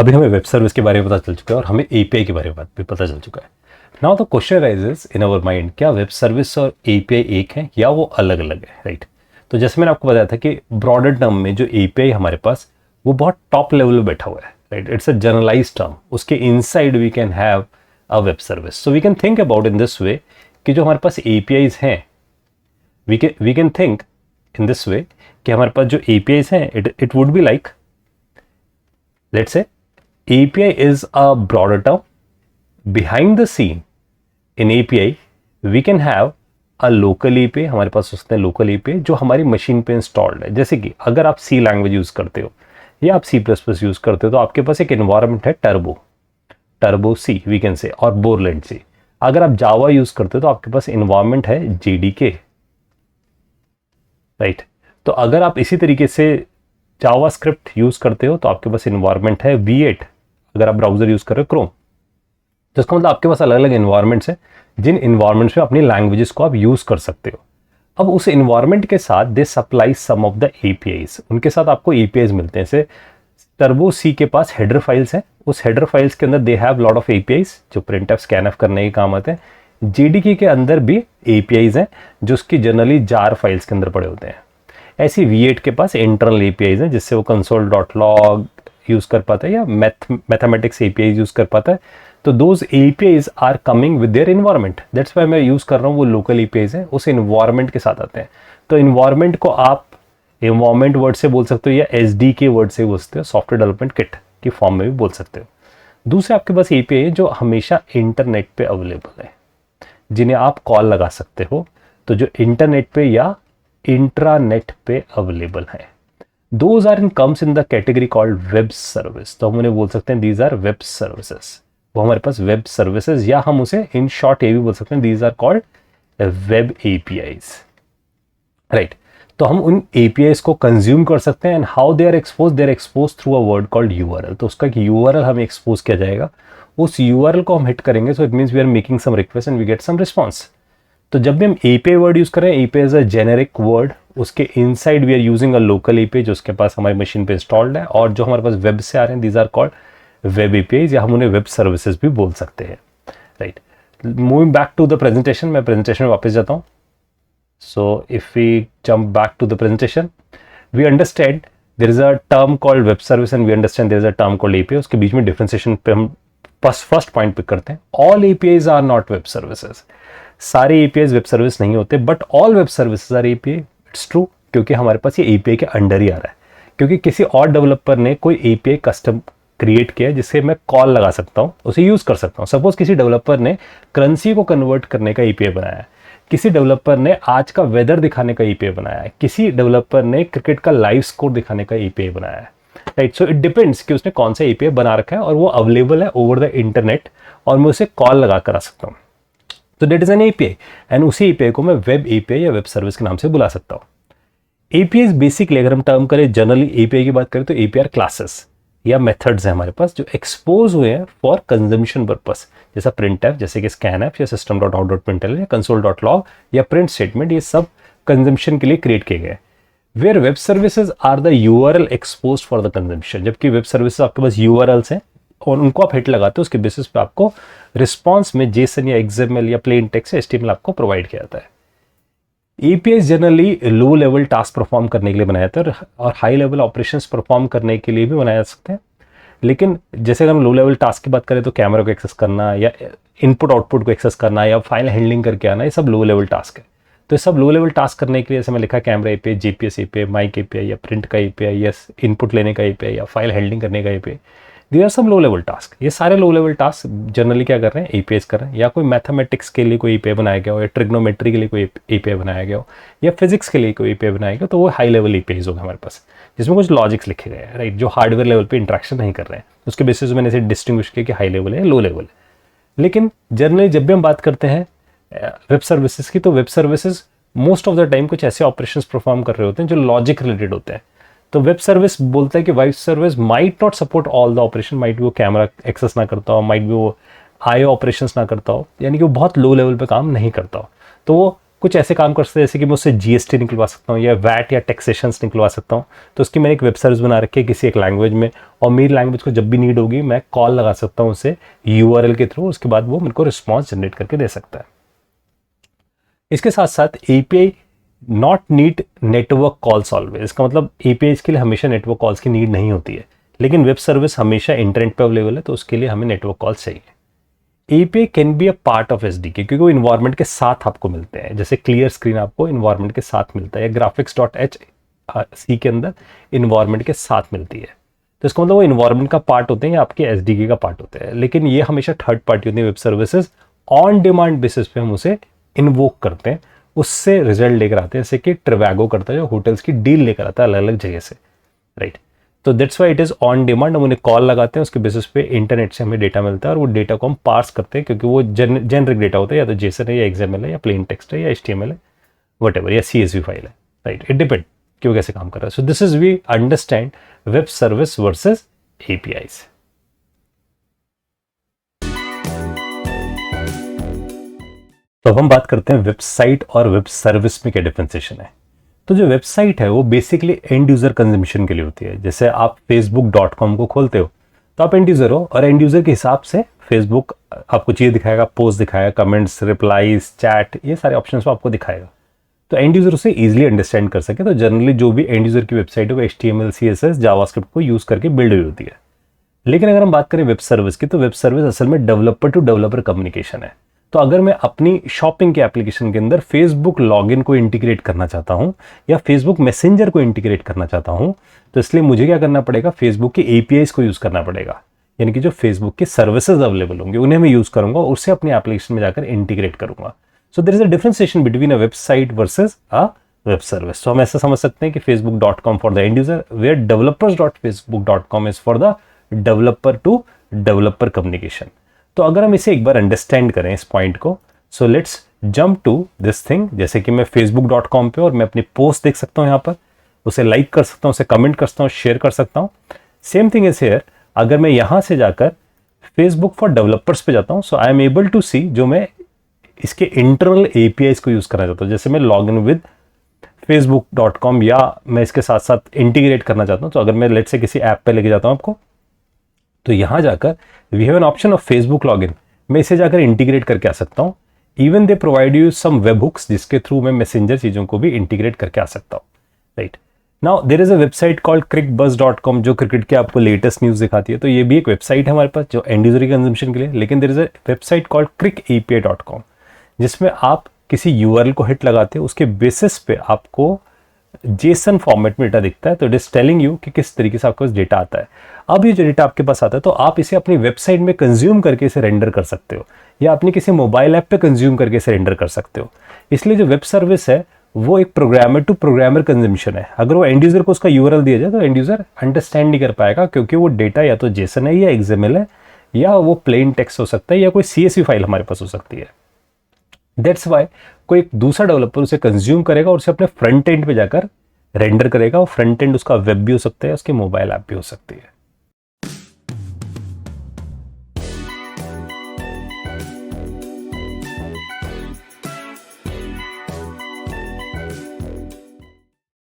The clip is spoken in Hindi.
अभी हमें वेब सर्विस के बारे में पता चल चुका है और हमें एपीआई के बारे में भी पता चल चुका है। Now the question rises in our mind, क्या वेब सर्विस और एपीआई एक है या वो अलग अलग है, राइट? तो जैसे मैंने आपको बताया था कि ब्रॉडर टर्म में जो एपीआई हमारे पास वो बहुत टॉप लेवल पे बैठा हुआ है, right? It's a generalize term. उसके inside we can have a web service. So we can think about in this way कि जो हमारे पास एपीआईज हैं, we can think in this way कि हमारे पास जो एपीआईज हैं, it would be like, let's say API is a broader term. Behind the scene in API we can have a local API. हमारे पास उसने लोकल API जो हमारी मशीन पे इंस्टॉल्ड है। जैसे कि अगर आप C लैंग्वेज यूज़ करते हो या आप C++ यूज़ करते हो तो आपके पास एक एनवायरनमेंट है turbo C we can say, और बोरलैंड C। अगर आप जावा यूज़ करते हो तो आपके पास एनवायरनमेंट है JDK, राइट? तो अगर आप इसी तरीके से जावास्क्रिप्ट यूज़ करते हो तो आपके पास एनवायरनमेंट है V8। अगर आप ब्राउजर यूज कर रहे हो क्रोम, तो इसका मतलब आपके पास अलग अलग एनवायरनमेंट्स हैं जिन एनवायरनमेंट्स में अपनी लैंग्वेजेस को आप यूज कर सकते हो। अब उस एनवायरनमेंट के साथ they supply some of the APIs, उनके साथ आपको एपीआईज मिलते हैं। जैसे टर्बो सी के पास हेडर फाइल्स हैं, उस हेडर फाइल्स के अंदर they have lot of APIs जो प्रिंट एफ स्कैन एफ करने के काम आते हैं। जेडीके के अंदर भी एपीआईज हैं जो उसकी जनरली जार फाइल्स के अंदर पड़े होते हैं। ऐसी V8 के पास इंटरनल एपीआईज हैं जिससे वो console.log यूज कर पाता है या मैथमेटिक्स एपीआईज यूज कर पाता है। तो those APIs are coming with their environment, that's why मैं यूज कर रहा हूँ वो लोकल एपीआईज हैं, उस एनवायरनमेंट के साथ आते हैं। तो एनवायरनमेंट को आप एनवायरनमेंट वर्ड से बोल सकते हो या एसडीके वर्ड से बोल सकते हो, सॉफ्टवेयर डेवलपमेंट किट की फॉर्म में भी बोल सकते हो। दूसरे आपके पास एपीआई है जो हमेशा इंटरनेट पे अवेलेबल है, जिन्हें आप कॉल लगा सकते हो, तो जो इंटरनेट पे या इंट्रानेट पे अवेलेबल है। Those are in comes in the category called web service. तो हम उन्हें बोल सकते हैं these are web services. वो हमारे पास web services, या हम उसे in short ये भी बोल सकते हैं these are called web APIs. Right. तो हम उन APIs को consume कर सकते हैं and how they are exposed? They are exposed through a word called URL. तो उसका एक URL हमें expose किया जाएगा, उस URL को हम hit करेंगे, so it means we are making some request and we get some response. तो जब भी हम API वर्ड यूज करें, API is a generic word, उसके inside we are using a local API जो उसके पास हमारी मशीन पे इंस्टॉल्ड है, और जो हमारे पास वेब से आ रहे हैं these are called web APIs, या हम उन्हें वेब सर्विसेज भी बोल सकते हैं, right? Moving back to the presentation, मैं प्रेजेंटेशन में वापस जाता हूँ। So if we jump back to the presentation, we understand there is a term called web service and we understand there is a term called API। उसके बीच में डिफरेंशिएशन पे हम फर्स्ट पॉइंट पिक करते हैं। All APIs are not web services. सारे एपीआईज वेब सर्विस नहीं होते, but all web services are API. It's true, क्योंकि हमारे पास ये एपीआई के अंडर ही आ रहा है, क्योंकि किसी और डेवलपर ने कोई एपीआई कस्टम क्रिएट किया जिससे मैं कॉल लगा सकता हूँ, उसे यूज कर सकता हूँ। सपोज किसी डेवलपर ने करेंसी को कन्वर्ट करने का एपीआई बनाया है, किसी डेवलपर ने आज का वेदर दिखाने का एपीआई बनाया है, किसी डेवलपर ने क्रिकेट का लाइव स्कोर दिखाने का एपीआई बनाया है, राइट? सो इट डिपेंड्स कि उसने कौन सा एपीआई बना रखा है और वो अवेलेबल है ओवर द इंटरनेट और मैं उसे कॉल लगा कर आ सकता हूँ। तो that is an API, and उसी एपीआई को मैं वेब एपीआई या वेब सर्विस के नाम से बुला सकता हूँ। एपीआई बेसिकली अगर हम टर्म करें, जनरली एपीआई की बात करें तो एपीआई क्लासेस या मेथड्स हैं हमारे पास जो एक्सपोज हुए हैं फॉर कंजम्पशन पर्पस, जैसा प्रिंट एफ, जैसे कि स्कैन एफ या system.out.println या console.log या प्रिंट स्टेटमेंट, ये सब कंजम्पशन के लिए क्रिएट किए गए। Where web services are the URL expose for the consumption, जबकि वेब सर्विसेज आपके पास यूआरएल्स हैं और उनको आप हिट लगाते हो, उसके बेसिस पे आपको रिस्पॉन्स में जेसन या XML या प्लेन टेक्स्ट या HTML आपको प्रोवाइड किया जाता है। APIs generally low level task perform करने के लिए बनाए जाते हैं और हाई लेवल ऑपरेशंस परफॉर्म करने के लिए भी बनाए जा सकते हैं। लेकिन जैसे अगर हम लो लेवल टास्क की बात करें तो कैमरा को एक्सेस करना या इनपुट आउटपुट को एक्सेस करना या फाइल हैंडलिंग करके आना, ये सब लो लेवल टास्क है। तो ये सब लो लेवल टास्क करने के लिए जैसे मैं लिखा camera API, GPS API, mike API या प्रिंट का API या इनपुट लेने का API या फाइल हैंडलिंग करने का API, दीज आर सब लो लेवल टास्क। ये सारे लो लेवल टास्क जनरली क्या कर रहे हैं, एपीआईज कर रहे हैं, या कोई मैथमेटिक्स के लिए कोई एपीआई बनाया गया हो, या ट्रिग्नोमेट्री के लिए कोई एपीआई बनाया गया हो, या फिजिक्स के लिए कोई एपीआई बनाया गया, तो वो हाई लेवल एपीआईज होगा हमारे पास, जिसमें कुछ लॉजिक्स लिखे गए हैं, राइट, जो हार्डवेयर लेवल पे इंटरेक्शन नहीं कर रहे हैं। उसके बेसिस मैंने इसे डिस्टिंग्विश किया कि हाई लेवल है, लो लेवल है। लेकिन जनरली जब भी हम बात करते हैं वेब सर्विसेज की, तो web services most of the time कुछ ऐसे ऑपरेशंस परफॉर्म कर रहे होते हैं जो लॉजिक रिलेटेड होते हैं। तो वेब सर्विस बोलता है कि web service might not support all the operation, might भी वो कैमरा एक्सेस ना करता हो, माइट भी वो आईओ ऑपरेशंस ना करता हो, यानी कि वो बहुत लो लेवल पे काम नहीं करता हो। तो वो कुछ ऐसे काम कर सकते हैं जैसे कि मैं उससे जीएसटी निकलवा सकता हूँ या वैट या टैक्सेशंस निकलवा सकता हूँ। तो उसकी मैंने एक वेब सर्विस बना रखी है किसी एक लैंग्वेज में, और मेरी लैंग्वेज को जब भी नीड होगी मैं कॉल लगा सकता हूँ उसे यूआरएल के थ्रू, उसके बाद वो मेरे को रिस्पॉन्स जनरेट करके दे सकता है। इसके साथ साथ API not need network calls always, इसका मतलब एपीआई के लिए हमेशा नेटवर्क कॉल्स की नीड नहीं होती है, लेकिन वेब सर्विस हमेशा इंटरनेट पे अवेलेबल है, तो उसके लिए हमें नेटवर्क कॉल्स चाहिए। API can be a part of SDK, क्योंकि वो इन्वायरमेंट के साथ आपको मिलते हैं, जैसे क्लियर स्क्रीन आपको इन्वायरमेंट के साथ मिलता है, या graphics.h के अंदर इन्वायरमेंट के साथ मिलती है। तो इसका मतलब वो इन्वायरमेंट का पार्ट होते हैं या आपके एसडीके का पार्ट होते हैं, लेकिन ये हमेशा थर्ड पार्टी होती है। Web services on demand basis पे हम उसे इन्वोक करते हैं, उससे रिजल्ट लेकर आते हैं, जैसे कि ट्रिवैगो करता है जो होटल्स की डील लेकर आता है अलग अलग जगह से, राइट। तो that's why it is on demand. हम उन्हें कॉल लगाते हैं, उसके बेसिस पे इंटरनेट से हमें डेटा मिलता है, और वो डेटा को हम पार्स करते हैं, क्योंकि वो जेनरिक डेटा होता है, या तो जेसन है या एक्सएमएल है या प्लेन टेक्स्ट है या एचटीएमएल है, वटएवर, या सीएसवी फाइल है, राइट। इट डिपेंड कि वो कैसे काम कर रहा है। So this is we understand web service versus APIs. तो अब हम बात करते हैं वेबसाइट और वेब सर्विस में क्या डिफरेंशिएशन है। तो जो वेबसाइट है वो बेसिकली एंड यूजर कंजम्पशन के लिए होती है। जैसे आप facebook.com को खोलते हो तो आप एंड यूजर हो, और एंड यूजर के हिसाब से फेसबुक आपको चीज़ दिखाएगा, पोस्ट दिखाएगा, कमेंट्स, रिप्लाईज, चैट, ये सारे ऑप्शंस वो आपको दिखाएगा, तो एंड यूजर उसे इजीली अंडरस्टैंड कर सके। तो जनरली जो भी एंड यूजर की वेबसाइट है वो HTML, CSS, जावास्क्रिप्ट को यूज करके बिल्ड हुई होती है। लेकिन अगर हम बात करें वेब सर्विस की, तो वेब सर्विस असल में डेवलपर टू डेवलपर कम्युनिकेशन है। तो अगर मैं अपनी शॉपिंग के एप्लीकेशन के अंदर फेसबुक लॉगिन को इंटीग्रेट करना चाहता हूं या फेसबुक मैसेंजर को इंटीग्रेट करना चाहता हूं, तो इसलिए मुझे क्या करना पड़ेगा, फेसबुक की एपीआईज को यूज करना पड़ेगा, यानी कि जो फेसबुक की सर्विसेज अवेलेबल होंगे उन्हें मैं यूज करूंगा और उससे अपने एप्लीकेशन में जाकर इंटीग्रेट करूंगा। So there is a differentiation between a website versus a web service. तो हम ऐसा समझ सकते हैं कि facebook.com for the end user, where developers.facebook.com is for the developer to developer communication. तो अगर हम इसे एक बार अंडरस्टैंड करें इस पॉइंट को, so let's jump to this thing. जैसे कि मैं facebook.com पे और मैं अपनी पोस्ट देख सकता हूं, यहाँ पर उसे लाइक कर सकता हूं, उसे कमेंट कर सकता हूं, शेयर कर सकता हूं। सेम थिंग इज हियर, अगर मैं यहां से जाकर फेसबुक फॉर डेवलपर्स पे जाता हूं, सो आई एम एबल टू सी जो मैं इसके इंटरनल एपीआईज को यूज करना चाहता हूं। जैसे मैं लॉग इन विद facebook.com या मैं इसके साथ साथ इंटीग्रेट करना चाहता हूं, तो अगर मैं लेट से किसी ऐप पे लेके जाता हूं आपको, तो यहां जाकर we have an option of Facebook login, मैं इसे जाकर इंटीग्रेट करके आ सकता हूं। Even they provide you some web hooks जिसके थ्रू मैं मैसेंजर चीजों को भी इंटीग्रेट करके आ सकता हूं, right. Now there is a website called crickbuzz.com जो क्रिकेट के आपको लेटेस्ट न्यूज दिखाती है। तो ये भी एक वेबसाइट है हमारे पास जो एंड यूजर की कंजम्पशन के लिए, लेकिन there is a website called crickapi.com जिसमें आप किसी यूआरएल को हिट लगाते हो, उसके बेसिस पे आपको जेसन फॉर्मेट में डेटा दिखता है। तो इट इज टेलिंग यू कि किस तरीके से आपके पास डेटा आता है। अब ये जो डेटा आपके पास आता है, तो आप इसे अपनी वेबसाइट में कंज्यूम करके इसे रेंडर कर सकते हो, या अपनी किसी मोबाइल ऐप पे कंज्यूम करके इसे रेंडर कर सकते हो। इसलिए जो वेब सर्विस है वो एक प्रोग्रामर टू प्रोग्रामर कंजम्पशन है। अगर वो एंड यूजर को उसका यूआरएल दिया जाए तो एंड यूजर अंडरस्टैंड नहीं कर पाएगा, क्योंकि वो डेटा या तो जेसन है या एक्सएमएल है, या वो प्लेन टेक्स्ट हो सकता है, या कोई सीएसवी फाइल हमारे पास हो सकती है। दैट्स वाई कोई एक दूसरा डेवलपर उसे कंज्यूम करेगा और उसे अपने फ्रंट एंड पे जाकर रेंडर करेगा। और फ्रंट एंड उसका वेब भी हो सकता है, उसके मोबाइल ऐप भी हो सकती है।